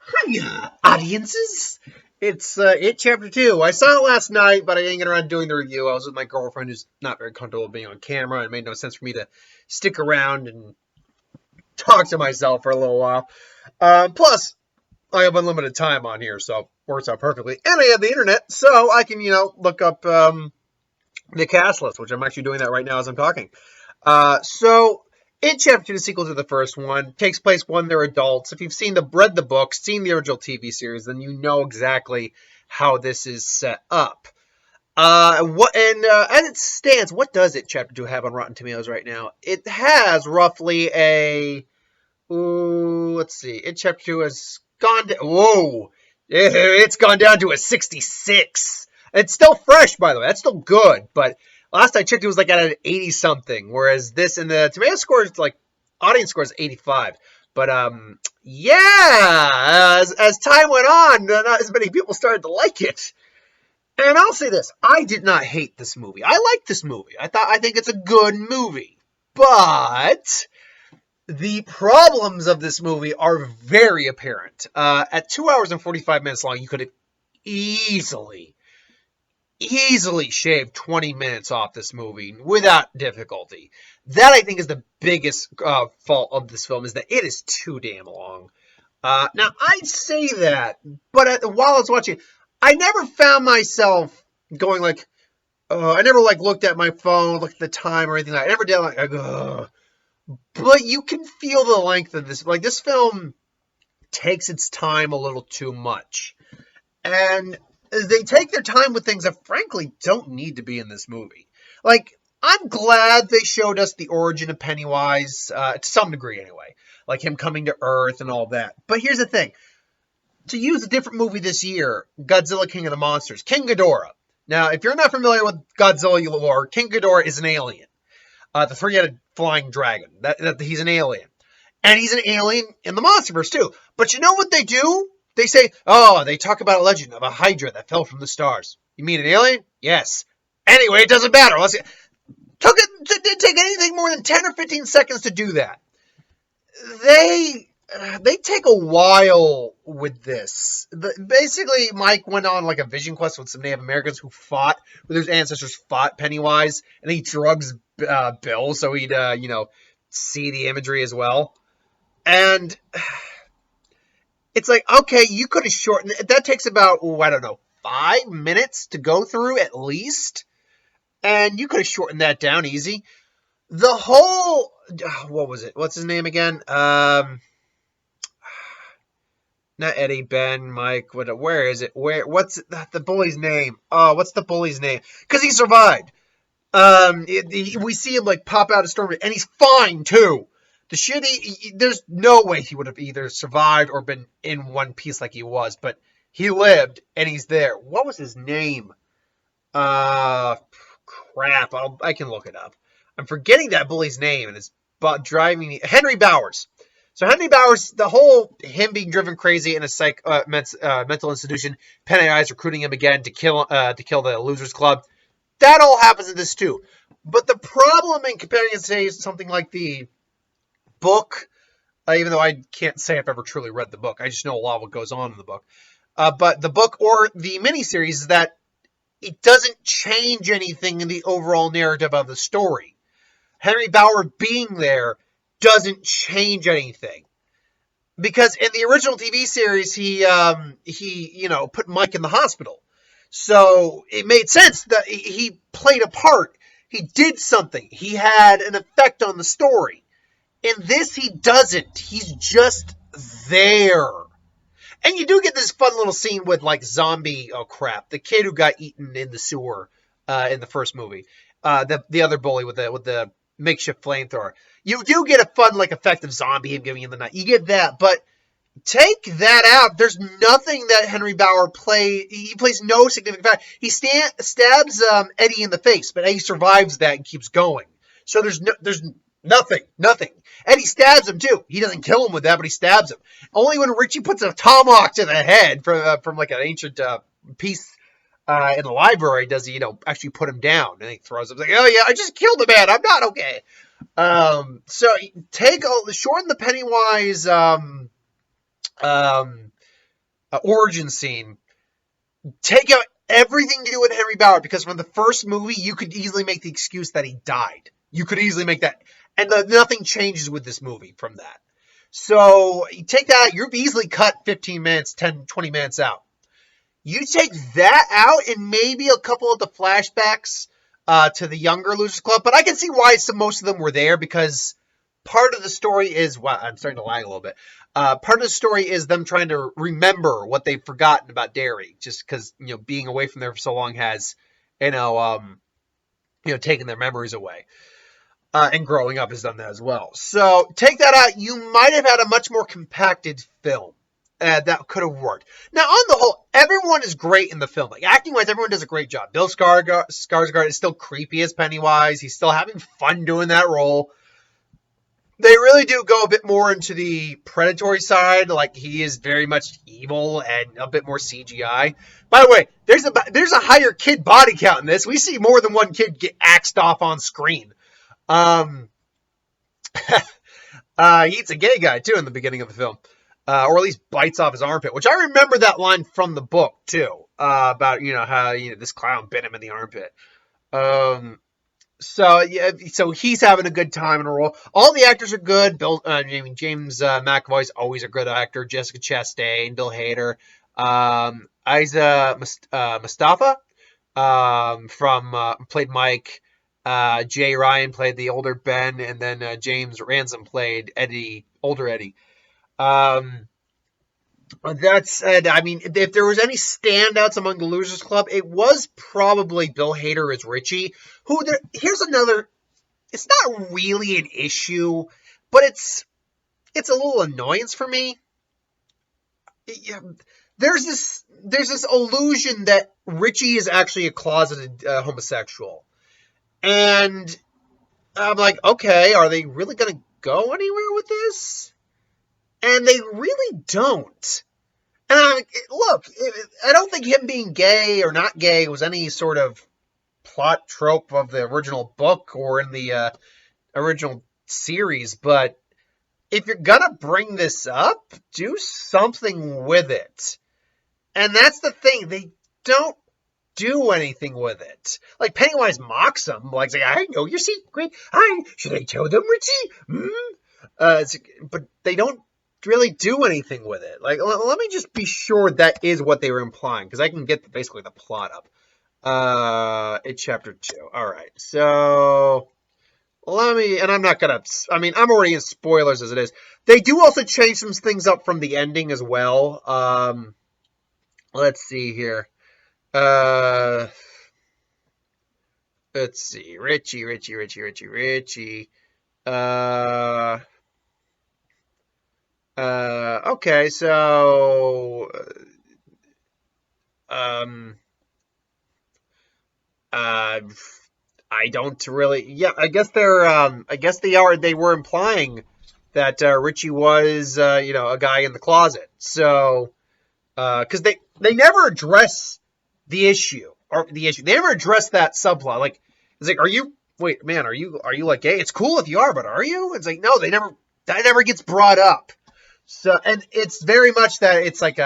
Hiya, audiences! It's It Chapter 2. I saw it last night, but I didn't get around to doing the review. I was with my girlfriend who's not very comfortable being on camera. It made no sense for me to stick around and talk to myself for a little while. Plus, I have unlimited time on here, so it works out perfectly. And I have the internet, so I can, look up the cast list, which I'm actually doing that right now as I'm talking. So It Chapter 2, the sequel to the first one, takes place when they're adults. If you've read the books, seen the original TV series, then you know exactly how this is set up. As it stands, what does It Chapter 2 have on Rotten Tomatoes right now? It has roughly let's see. It Chapter 2 has gone down. Whoa! It's gone down to a 66. It's still fresh, by the way. That's still good, but last I checked, it was like at an 80 something, whereas this in the tomato score is like audience score is 85. But as time went on, not as many people started to like it. And I'll say this: I did not hate this movie. I like this movie. I think it's a good movie, but the problems of this movie are very apparent. At 2 hours and 45 minutes long, you could have easily shaved 20 minutes off this movie without difficulty. That, I think, is the biggest fault of this film, is that it is too damn long. Now, I say that, but while I was watching, I never found myself going like, I never looked at my phone, looked at the time or anything like that. I never did like, ugh. But you can feel the length of this. Like, this film takes its time a little too much. And they take their time with things that frankly don't need to be in this movie. Like, I'm glad they showed us the origin of Pennywise, to some degree anyway. Like him coming to Earth and all that. But here's the thing. To use a different movie this year, Godzilla King of the Monsters, King Ghidorah. Now, if you're not familiar with Godzilla lore, King Ghidorah is an alien. The three-headed flying dragon. He's an alien. And he's an alien in the Monsterverse, too. But you know what they do? They say, they talk about a legend of a Hydra that fell from the stars. You mean an alien? Yes. Anyway, it doesn't matter. It didn't take anything more than 10 or 15 seconds to do that. They take a while with this. Basically, Mike went on like a vision quest with some Native Americans who their ancestors fought Pennywise, and he drugs Bill so he'd, see the imagery as well. And it's like, okay, you could have shortened it. That takes about, 5 minutes to go through at least. And you could have shortened that down easy. The whole, what was it? What's his name again? Not Eddie, Ben, Mike. Where is it? What's the bully's name? Oh, what's the bully's name? Because he survived. We see him like pop out of storm, and he's fine too. There's no way he would have either survived or been in one piece like he was, but he lived and he's there. What was his name? Crap. I can look it up. I'm forgetting that bully's name, and it's driving me. Henry Bowers. So Henry Bowers, the whole him being driven crazy in a mental institution, Pennywise recruiting him again to kill the Losers Club. That all happens in this too. But the problem in comparing it to something like the book, even though I can't say I've ever truly read the book, I just know a lot of what goes on in the book. But the book or the miniseries is that it doesn't change anything in the overall narrative of the story. Henry Bauer being there doesn't change anything. Because in the original TV series, he put Mike in the hospital. So it made sense that he played a part. He did something. He had an effect on the story. In this, he doesn't. He's just there. And you do get this fun little scene with, like, the kid who got eaten in the sewer in the first movie. The other bully with the makeshift flamethrower. You do get a fun, like, effect of zombie him giving him the knife. You get that, but take that out. There's nothing that Henry Bauer he plays no significant factor. He stabs Eddie in the face, but Eddie survives that and keeps going. So there's nothing. Eddie stabs him too. He doesn't kill him with that, but he stabs him. Only when Richie puts a tomahawk to the head from like an ancient piece in the library does he, actually put him down. And he throws him like, oh yeah, I just killed a man. I'm not okay. So shorten the Pennywise origin scene. Take out everything to do with Henry Bauer, because from the first movie, you could easily make the excuse that he died. You could easily make that. And nothing changes with this movie from that. So you take that out, you've easily cut 15 minutes, 10, 20 minutes out. You take that out and maybe a couple of the flashbacks to the younger Losers Club, but I can see why most of them were there, because part of the story is, wow, I'm starting to lag a little bit. Part of the story is them trying to remember what they've forgotten about Derry, just because, being away from there for so long has, taken their memories away. And growing up has done that as well. So take that out, you might have had a much more compacted film. That could have worked. Now, on the whole, everyone is great in the film. Like, acting-wise, everyone does a great job. Bill Skarsgård is still creepy as Pennywise. He's still having fun doing that role. They really do go a bit more into the predatory side. Like, he is very much evil and a bit more CGI. By the way, there's a higher kid body count in this. We see more than one kid get axed off on screen. He eats a gay guy, too, in the beginning of the film. Or at least bites off his armpit, which I remember that line from the book, too, about, how, this clown bit him in the armpit. So he's having a good time in a role. All the actors are good. James McAvoy's always a good actor. Jessica Chastain, Bill Hader, Isa Mustafa, played Mike. Jay Ryan played the older Ben, and then James Ransom played older Eddie. That said, I mean, if there was any standouts among the Losers Club, it was probably Bill Hader as Richie. Here's another. It's not really an issue, but it's a little annoyance for me. There's this illusion that Richie is actually a closeted homosexual, and I'm like, okay, are they really gonna go anywhere with this? And they really don't. And look, I don't think him being gay or not gay was any sort of plot trope of the original book or in the original series, but if you're gonna bring this up, do something with it. And that's the thing, they don't do anything with it. Like, Pennywise mocks him, like, saying, I know your secret, should I tell them, Richie? But they don't really do anything with it. Like, let me just be sure that is what they were implying, because I can get basically the plot up. It's chapter 2. All right, so and I'm not gonna. I mean, I'm already in spoilers as it is. They do also change some things up from the ending as well. Let's see here. Let's see. Richie. Okay, so, I don't really, yeah, I guess they were implying that, Richie was, a guy in the closet, so, cause they never address the issue, they never address that subplot, like, it's like, are you like gay? It's cool if you are, but are you? It's like, no, that never gets brought up. So, and it's very much that it's like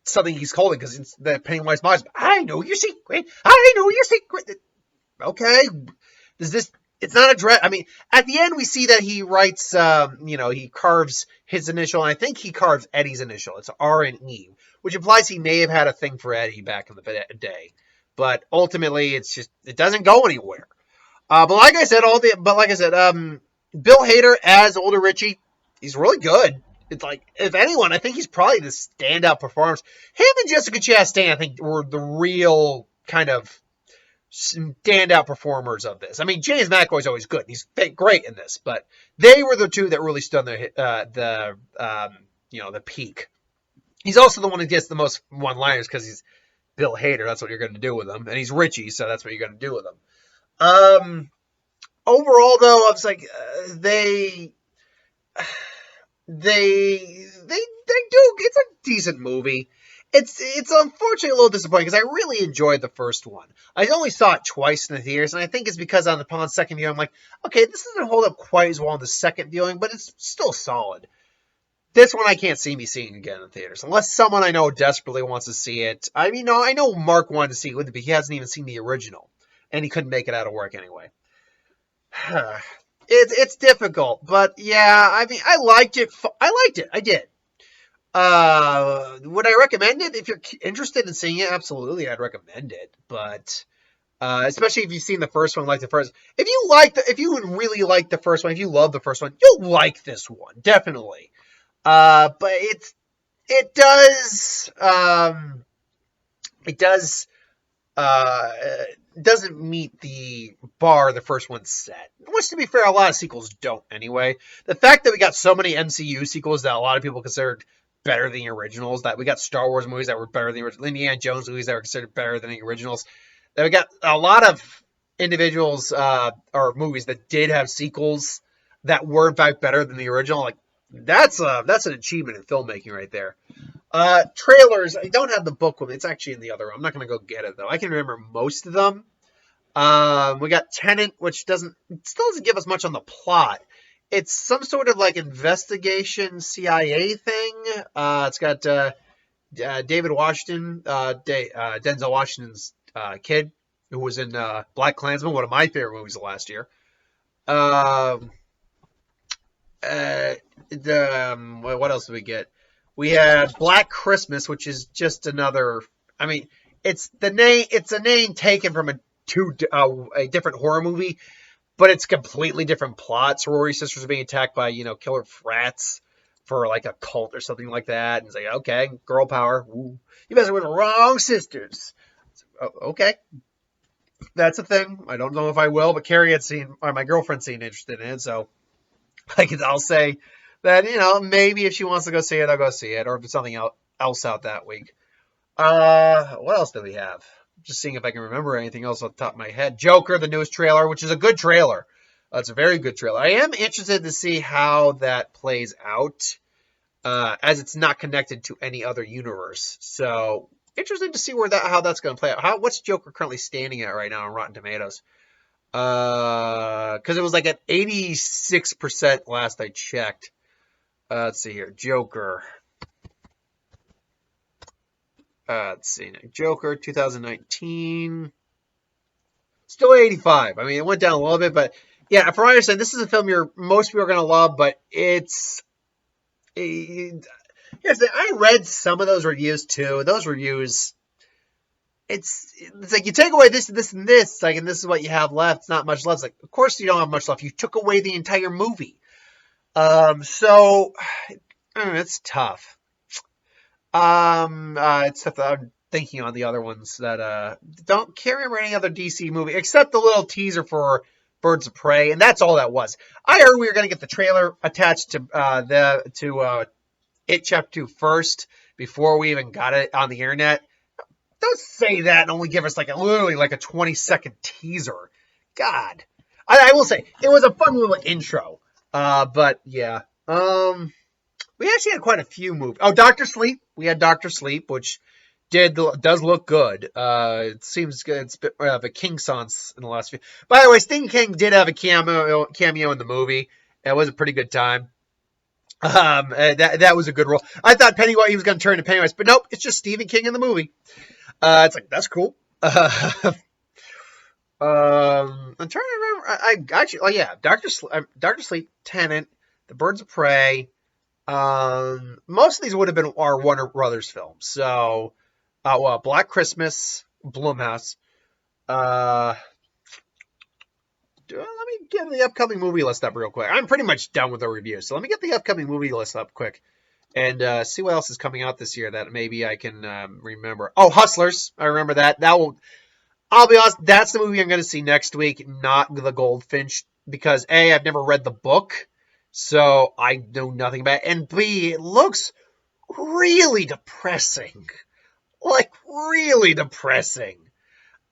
something he's holding, because it's the Pennywise monster. I know your secret. Okay, it's not addressed. I mean, at the end we see that he writes, he carves his initial, and I think he carves Eddie's initial. It's R and E, which implies he may have had a thing for Eddie back in the day. But ultimately, it doesn't go anywhere. But like I said, Bill Hader as older Richie, he's really good. It's like, if anyone, I think he's probably the standout performance. Him and Jessica Chastain, I think, were the real kind of standout performers of this. I mean, James McAvoy's always good. He's great in this, but they were the two that really stood the peak. He's also the one who gets the most one-liners because he's Bill Hader. That's what you're going to do with him, and he's Richie, so that's what you're going to do with him. Overall, though, I was like, they do. It's a decent movie. It's unfortunately a little disappointing because I really enjoyed the first one. I only saw it twice in the theaters, and I think it's because upon second viewing, I'm like, okay, this doesn't hold up quite as well in the second viewing, but it's still solid. this one I can't see me seeing again in theaters unless someone I know desperately wants to see it. I mean, no, I know Mark wanted to see it with me, but he hasn't even seen the original, and he couldn't make it out of work anyway. It's difficult, but yeah, I mean, I liked it. I liked it. I did. Would I recommend it if you're interested in seeing it? Absolutely, I'd recommend it. But especially if you've seen the first one, like the first. If you really like the first one, if you love the first one, you'll like this one definitely. But it does it does uh doesn't meet the bar the first one set. Which, to be fair, a lot of sequels don't anyway. The fact that we got so many MCU sequels that a lot of people considered better than the originals, that we got Star Wars movies that were better than the originals, Indiana Jones movies that were considered better than the originals, that we got a lot of individuals or movies that did have sequels that were in fact better than the original. Like that's an achievement in filmmaking right there. Trailers. I don't have the book with me. It's actually in the other room. I'm not going to go get it though. I can remember most of them. We got Tenet, which still doesn't give us much on the plot. It's some sort of like investigation CIA thing. It's got David Washington, Denzel Washington's kid, who was in Black Klansman, one of my favorite movies of last year. What else did we get? We had Black Christmas, which is just another. I mean, it's the name. It's a name taken from a different horror movie, but it's completely different plot. Sorority sisters are being attacked by killer frats for like a cult or something like that, and it's like, okay, girl power. Ooh, you guys are with the wrong sisters. Okay, that's a thing. I don't know if I will, but Carrie had seen, or my girlfriend seemed interested in it, so I'll say that maybe if she wants to go see it, I'll go see it, or if it's something else out that week. What else do we have? Just seeing if I can remember anything else off the top of my head. Joker, the newest trailer, which is a good trailer. It's a very good trailer. I am interested to see how that plays out, as it's not connected to any other universe. So interested to see how that's going to play out. What's Joker currently standing at right now on Rotten Tomatoes? Because it was like at 86% last I checked. Let's see here, Joker. Let's see, Joker 2019, still 85. I mean, it went down a little bit, but yeah, from what I understand, this is a film most people are going to love, but here's the thing, I read some of those reviews too. Those reviews, it's like you take away this, this, and this, like, and this is what you have left. It's not much left. It's like, of course you don't have much left. You took away the entire movie. So it's tough. It's tough. I'm thinking on the other ones that can't remember any other DC movie except the little teaser for Birds of Prey, and that's all that was. I heard we were going to get the trailer attached to It Chapter 2 first before we even got it on the internet. Don't say that and only give us literally a 20-second teaser. God. I will say, it was a fun little intro. But yeah. We actually had quite a few movies. Oh, Dr. Sleep. We had Dr. Sleep, which does look good. It seems good. It's a bit of a King Sans in the last few. By the way, Sting King did have a cameo in the movie. It was a pretty good time. That was a good role. I thought Pennywise, he was going to turn to Pennywise, but nope, it's just Stephen King in the movie. It's like, that's cool. I'm trying to remember. I actually, oh yeah, Dr. Sleep, Tenet, The Birds of Prey. Most of these would have been our Warner Brothers films. So, Black Christmas, Blumhouse. Let me get the upcoming movie list up real quick. I'm pretty much done with the review, so let me get the upcoming movie list up quick and see what else is coming out this year that maybe I can remember. Oh, Hustlers. I remember that. I'll be honest, that's the movie I'm going to see next week, not The Goldfinch, because A, I've never read the book. So I know nothing about it. And B, it looks really depressing. Really depressing.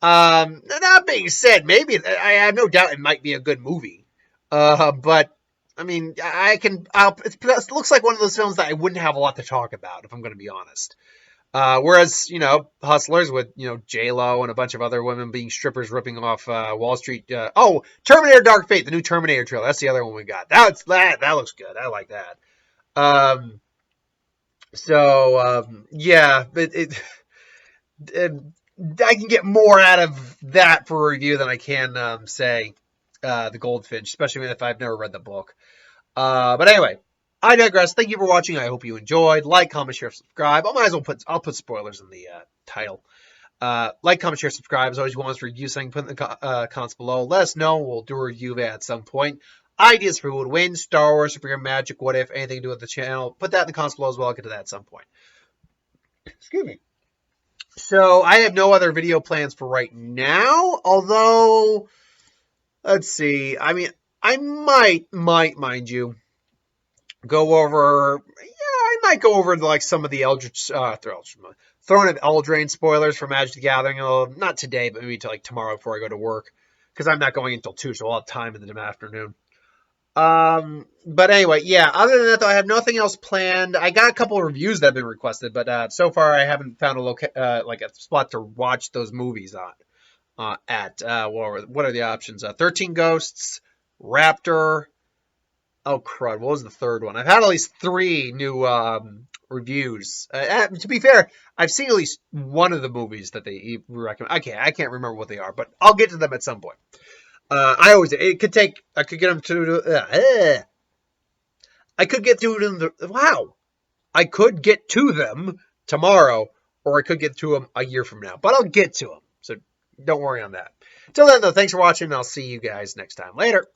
That being said, maybe I have no doubt it might be a good movie. But I mean, it looks like one of those films that I wouldn't have a lot to talk about, if I'm going to be honest. Whereas, Hustlers with, J-Lo and a bunch of other women being strippers ripping off Wall Street. Terminator Dark Fate, the new Terminator trailer. That's the other one we got. That looks good. I like that. So yeah, I can get more out of that for a review than I can say the Goldfinch, especially if I've never read the book. But anyway, I digress. Thank you for watching. I hope you enjoyed. Like, comment, share, subscribe. I'll put spoilers in the title. Like, comment, share, subscribe. As always, you want us to review something, put in the comments below. Let us know. We'll do a review of it at some point. Ideas for who would win, Star Wars, superhero magic, what if, anything to do with the channel. Put that in the comments below as well. I'll get to that at some point. Excuse me. So I have no other video plans for right now, although, let's see. I mean, I might, mind you, go over. Yeah, I might go over like some of the Eldritch, Throne of Eldraine spoilers for Magic the Gathering. Not today, but maybe until like tomorrow before I go to work, because I'm not going until 2, so I'll have time in the afternoon. But anyway, yeah. Other than that, though, I have nothing else planned. I got a couple of reviews that have been requested, but so far I haven't found like a spot to watch those movies on. What are the options? 13 Ghosts, Raptor. Oh crud! What was the third one? I've had at least 3 new reviews. To be fair, I've seen at least one of the movies that they recommend. I can't remember what they are, but I'll get to them at some point. I could get them to. I could get to them. Wow, I could get to them tomorrow, or I could get to them a year from now. But I'll get to them, so don't worry on that. Till then, though, thanks for watching, and I'll see you guys next time. Later.